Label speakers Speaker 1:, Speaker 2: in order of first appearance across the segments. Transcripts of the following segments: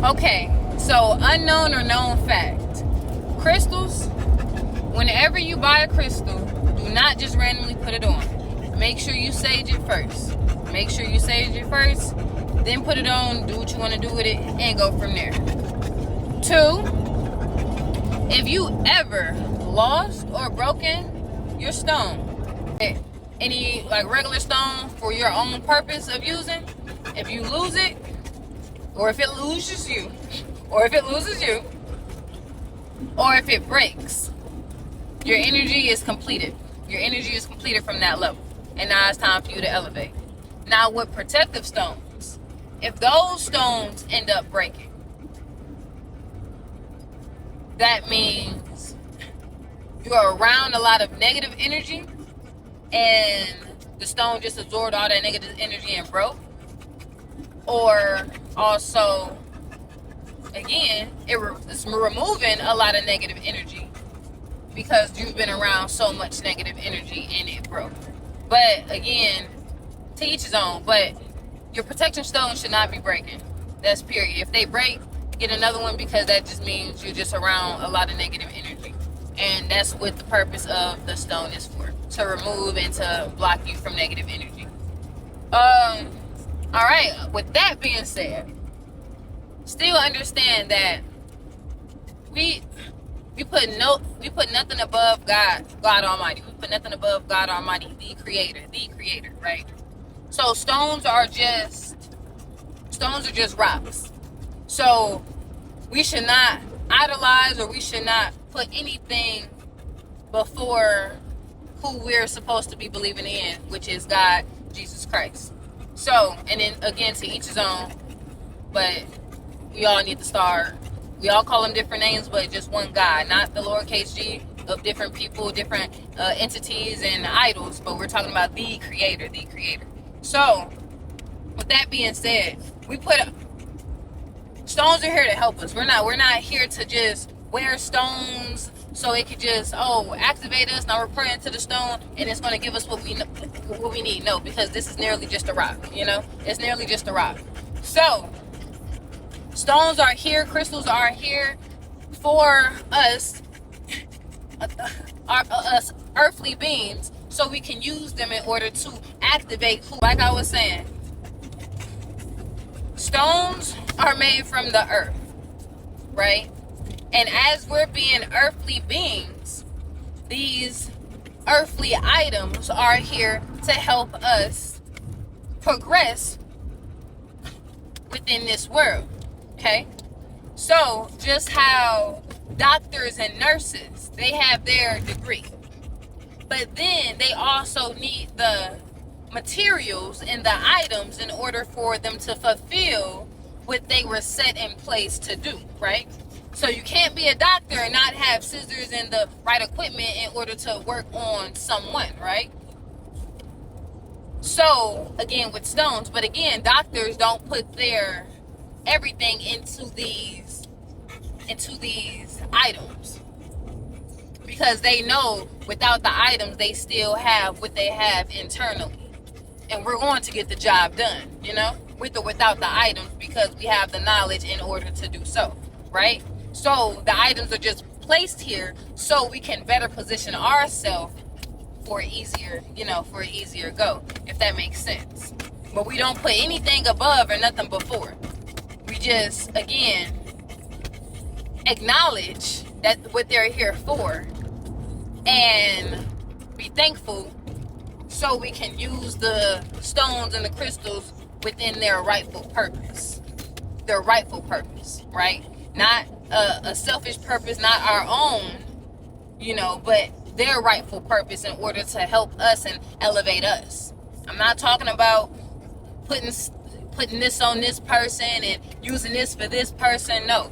Speaker 1: Okay, so unknown or known fact. Crystals, whenever you buy a crystal, do not just randomly put it on. Make sure you sage it first. Make sure you sage it first, then put it on, do what you want to do with it, and go from there. 2, if you ever lost or broken your stone, any like regular stone for your own purpose of using, if you lose it, or if it loses you, or if it breaks, your energy is completed. Your energy is completed from that level. And now it's time for you to elevate. Now with protective stones, if those stones end up breaking, that means you're around a lot of negative energy and the stone just absorbed all that negative energy and broke. Or also, again, it's removing a lot of negative energy because you've been around so much negative energy and it broke. But again, to each his own. But your protection stones should not be breaking. That's period. If they break, get another one, because that just means you're just around a lot of negative energy. And that's what the purpose of the stone is for. To remove and to block you from negative energy. Alright, with that being said, still understand that we put nothing above God Almighty. We put nothing above God Almighty, the creator, right? So stones are just rocks. So we should not idolize, or we should not put anything before who we're supposed to be believing in, which is God, Jesus Christ. So, and then again, to each his own, but we all need to start. We all call them different names, but just one God, not the lowercase g of different people, different entities and idols, but we're talking about the creator. So, with that being said, stones are here to help us. We're not here to just wear stones so it could just activate us. Now we're praying to the stone and it's going to give us what we need. No, because this is nearly just a rock. It's nearly just a rock. So stones are here, crystals are here for us, us earthly beings, so we can use them in order to activate who. Like I was saying, stones are made from the earth, right? And as we're being earthly beings, these earthly items are here to help us progress within this world, okay? So just how doctors and nurses, they have their degree, but then they also need the materials and the items in order for them to fulfill what they were set in place to do, right? So you can't be a doctor and not have scissors and the right equipment in order to work on someone, right? So again, with stones, but again, doctors don't put their everything into these items, because they know without the items they still have what they have internally, and we're going to get the job done, with or without the items, because we have the knowledge in order to do so, right? So the items are just placed here so we can better position ourselves for easier go, if that makes sense. But we don't put anything above or nothing before. We just, again, acknowledge that what they're here for and be thankful, so we can use the stones and the crystals within their rightful purpose, right? Not a selfish purpose, not our own, but their rightful purpose in order to help us and elevate us. I'm not talking about putting this on this person and using this for this person. No,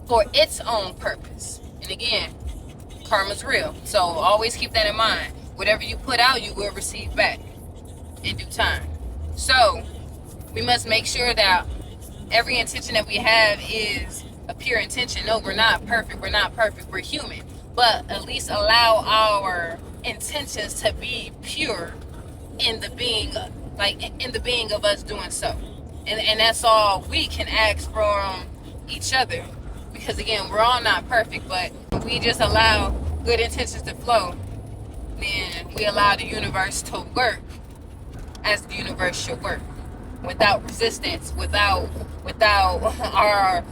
Speaker 1: for its own purpose. And again, karma's real, so always keep that in mind. Whatever you put out, you will receive back in due time. So we must make sure that every intention that we have is a pure intention. No, we're not perfect. We're human. But at least allow our intentions to be pure in the being of us doing so. And that's all we can ask from each other. Because again, we're all not perfect, but we just allow good intentions to flow, then we allow the universe to work as the universe should work, without resistance, without our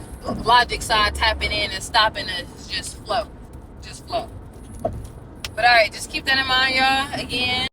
Speaker 1: logic side tapping in and stopping us. Just flow. But all right, just keep that in mind, y'all. Again,